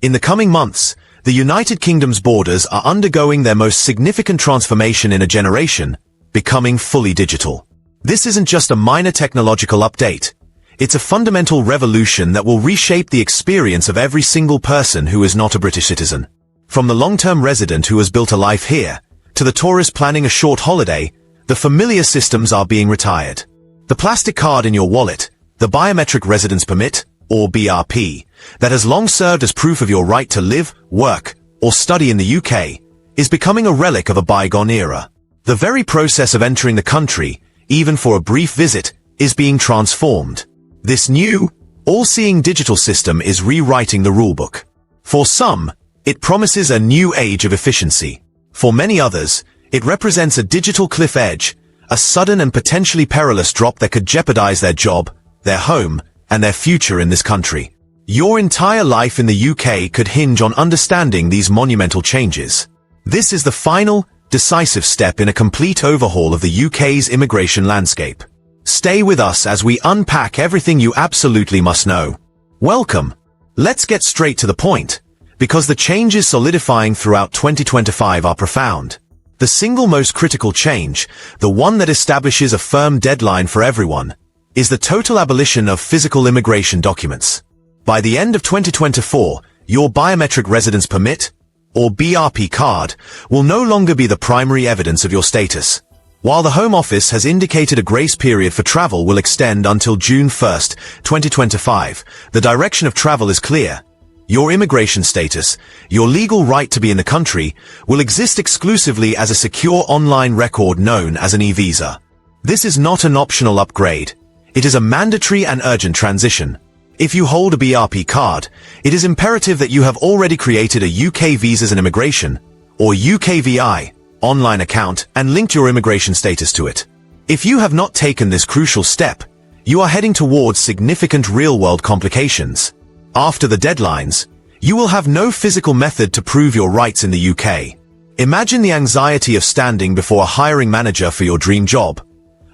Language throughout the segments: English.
In the coming months, the United Kingdom's borders are undergoing their most significant transformation in a generation, becoming fully digital. This isn't just a minor technological update. It's a fundamental revolution that will reshape the experience of every single person who is not a British citizen. From the long-term resident who has built a life here, to the tourist planning a short holiday, the familiar systems are being retired. The plastic card in your wallet, the biometric residence permit, or BRP, that has long served as proof of your right to live, work, or study in the UK, is becoming a relic of a bygone era. The very process of entering the country, even for a brief visit, is being transformed. This new, all-seeing digital system is rewriting the rulebook. For some, it promises a new age of efficiency. For many others, it represents a digital cliff edge, a sudden and potentially perilous drop that could jeopardize their job, their home, and their future in this country. Your entire life in the UK could hinge on understanding these monumental changes. This is the final, decisive step in a complete overhaul of the UK's immigration landscape. Stay with us as we unpack everything you absolutely must know. Welcome. Let's get straight to the point, because the changes solidifying throughout 2025 are profound. The single most critical change, the one that establishes a firm deadline for everyone, is the total abolition of physical immigration documents. By the end of 2024, your biometric residence permit, or BRP card, will no longer be the primary evidence of your status. While the Home Office has indicated a grace period for travel will extend until June 1, 2025, the direction of travel is clear. Your immigration status, your legal right to be in the country, will exist exclusively as a secure online record known as an e-visa. This is not an optional upgrade. It is a mandatory and urgent transition. If you hold a BRP card, it is imperative that you have already created a UK Visas and Immigration, or UKVI, online account and linked your immigration status to it. If you have not taken this crucial step, you are heading towards significant real-world complications. After the deadlines, you will have no physical method to prove your rights in the UK. Imagine the anxiety of standing before a hiring manager for your dream job,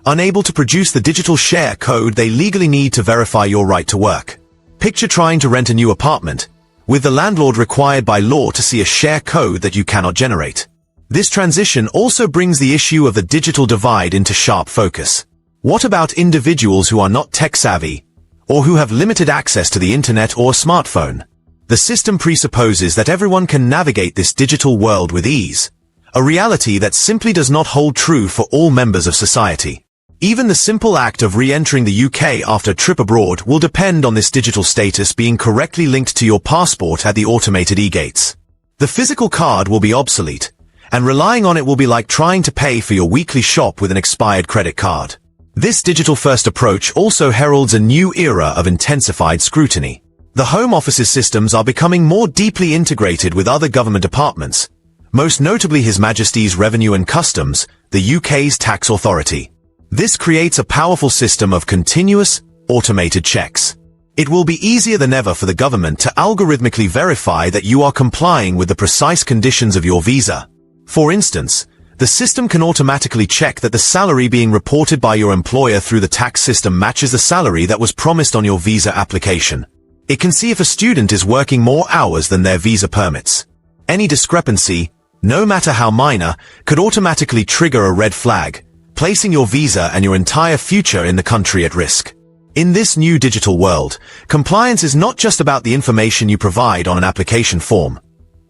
unable to produce the digital share code they legally need to verify your right to work. Picture trying to rent a new apartment, with the landlord required by law to see a share code that you cannot generate. This transition also brings the issue of the digital divide into sharp focus. What about individuals who are not tech-savvy, or who have limited access to the internet or a smartphone? The system presupposes that everyone can navigate this digital world with ease, a reality that simply does not hold true for all members of society. Even the simple act of re-entering the UK after a trip abroad will depend on this digital status being correctly linked to your passport at the automated e-gates. The physical card will be obsolete, and relying on it will be like trying to pay for your weekly shop with an expired credit card. This digital-first approach also heralds a new era of intensified scrutiny. The Home Office's systems are becoming more deeply integrated with other government departments, most notably His Majesty's Revenue and Customs, the UK's tax authority. This creates a powerful system of continuous, automated checks. It will be easier than ever for the government to algorithmically verify that you are complying with the precise conditions of your visa. For instance, the system can automatically check that the salary being reported by your employer through the tax system matches the salary that was promised on your visa application. It can see if a student is working more hours than their visa permits. Any discrepancy, no matter how minor, could automatically trigger a red flag, placing your visa and your entire future in the country at risk. In this new digital world, compliance is not just about the information you provide on an application form.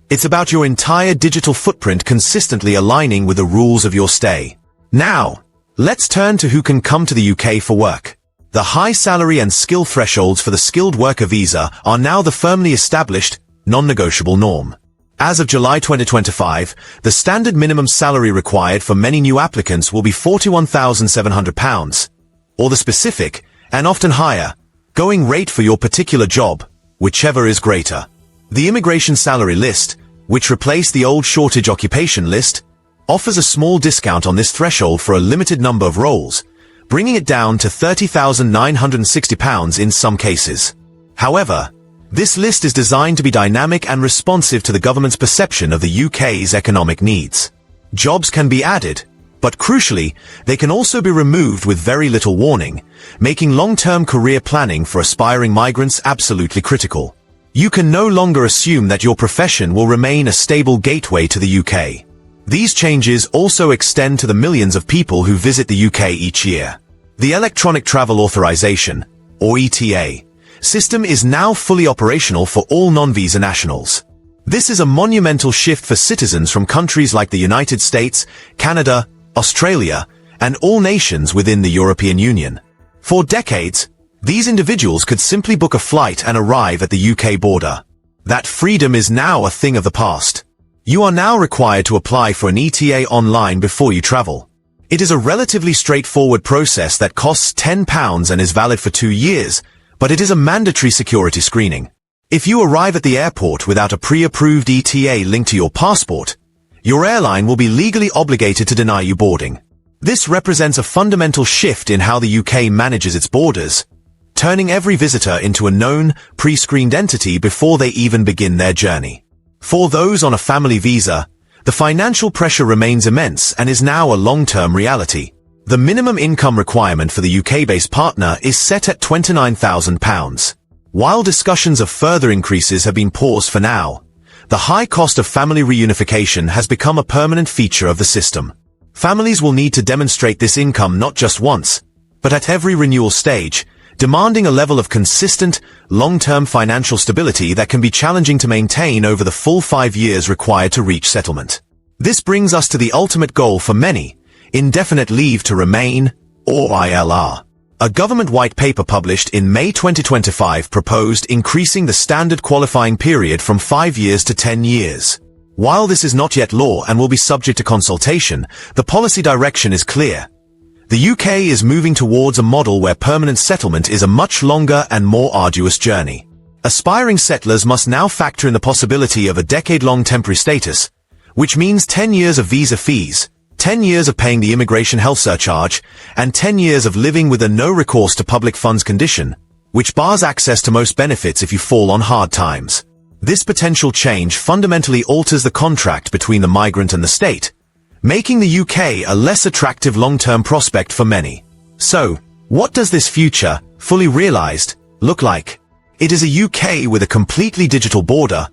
It's about your entire digital footprint consistently aligning with the rules of your stay. Now, let's turn to who can come to the UK for work. The high salary and skill thresholds for the skilled worker visa are now the firmly established, non-negotiable norm. As of July 2025, the standard minimum salary required for many new applicants will be £41,700, or the specific, and often higher, going rate for your particular job, whichever is greater. The immigration salary list, which replaced the old shortage occupation list, offers a small discount on this threshold for a limited number of roles, bringing it down to £30,960 in some cases. However, this list is designed to be dynamic and responsive to the government's perception of the UK's economic needs. Jobs can be added, but crucially, they can also be removed with very little warning, making long-term career planning for aspiring migrants absolutely critical. You can no longer assume that your profession will remain a stable gateway to the UK. These changes also extend to the millions of people who visit the UK each year. The Electronic Travel Authorization, or ETA, system is now fully operational for all non-visa nationals. This is a monumental shift for citizens from countries like the United States, Canada, Australia, and all nations within the European Union. For decades, these individuals could simply book a flight and arrive at the UK border. That freedom is now a thing of the past. You are now required to apply for an ETA online before you travel. It is a relatively straightforward process that costs £10 and is valid for 2 years, but it is a mandatory security screening. If you arrive at the airport without a pre-approved ETA linked to your passport, your airline will be legally obligated to deny you boarding. This represents a fundamental shift in how the UK manages its borders, turning every visitor into a known, pre-screened entity before they even begin their journey. For those on a family visa, the financial pressure remains immense and is now a long-term reality. The minimum income requirement for the UK-based partner is set at £29,000. While discussions of further increases have been paused for now, the high cost of family reunification has become a permanent feature of the system. Families will need to demonstrate this income not just once, but at every renewal stage, demanding a level of consistent, long-term financial stability that can be challenging to maintain over the full 5 years required to reach settlement. This brings us to the ultimate goal for many, indefinite leave to remain, or ILR. A government white paper published in May 2025 proposed increasing the standard qualifying period from 5 years to 10 years. While this is not yet law and will be subject to consultation, the policy direction is clear. The UK is moving towards a model where permanent settlement is a much longer and more arduous journey. Aspiring settlers must now factor in the possibility of a decade-long temporary status, which means 10 years of visa fees, 10 years of paying the immigration health surcharge, and 10 years of living with a no recourse to public funds condition, which bars access to most benefits if you fall on hard times. This potential change fundamentally alters the contract between the migrant and the state, making the UK a less attractive long-term prospect for many. So, what does this future, fully realized, look like? It is a UK with a completely digital border,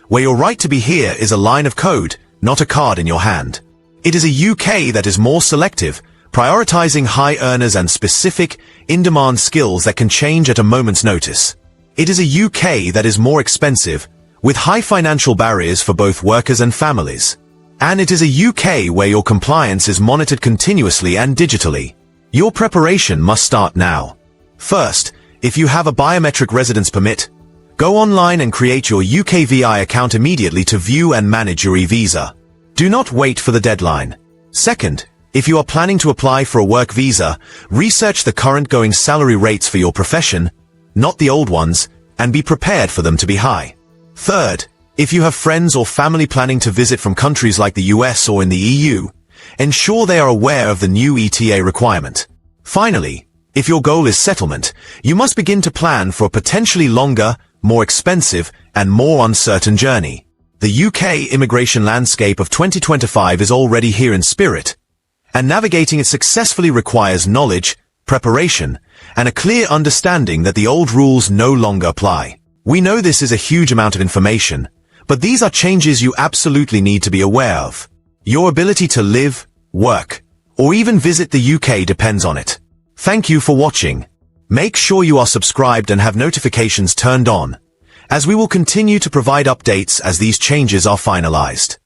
where your right to be here is a line of code, not a card in your hand. It is a UK that is more selective, prioritizing high earners and specific, in-demand skills that can change at a moment's notice. It is a UK that is more expensive, with high financial barriers for both workers and families. And it is a UK where your compliance is monitored continuously and digitally. Your preparation must start now. First, if you have a biometric residence permit, go online and create your UKVI account immediately to view and manage your e-visa. Do not wait for the deadline. Second, if you are planning to apply for a work visa, research the current going salary rates for your profession, not the old ones, and be prepared for them to be high. Third, if you have friends or family planning to visit from countries like the US or in the EU, ensure they are aware of the new ETA requirement. Finally, if your goal is settlement, you must begin to plan for a potentially longer, more expensive, and more uncertain journey. The UK immigration landscape of 2025 is already here in spirit, and navigating it successfully requires knowledge, preparation, and a clear understanding that the old rules no longer apply. We know this is a huge amount of information, but these are changes you absolutely need to be aware of. Your ability to live, work, or even visit the UK depends on it. Thank you for watching. Make sure you are subscribed and have notifications turned on, as we will continue to provide updates as these changes are finalized.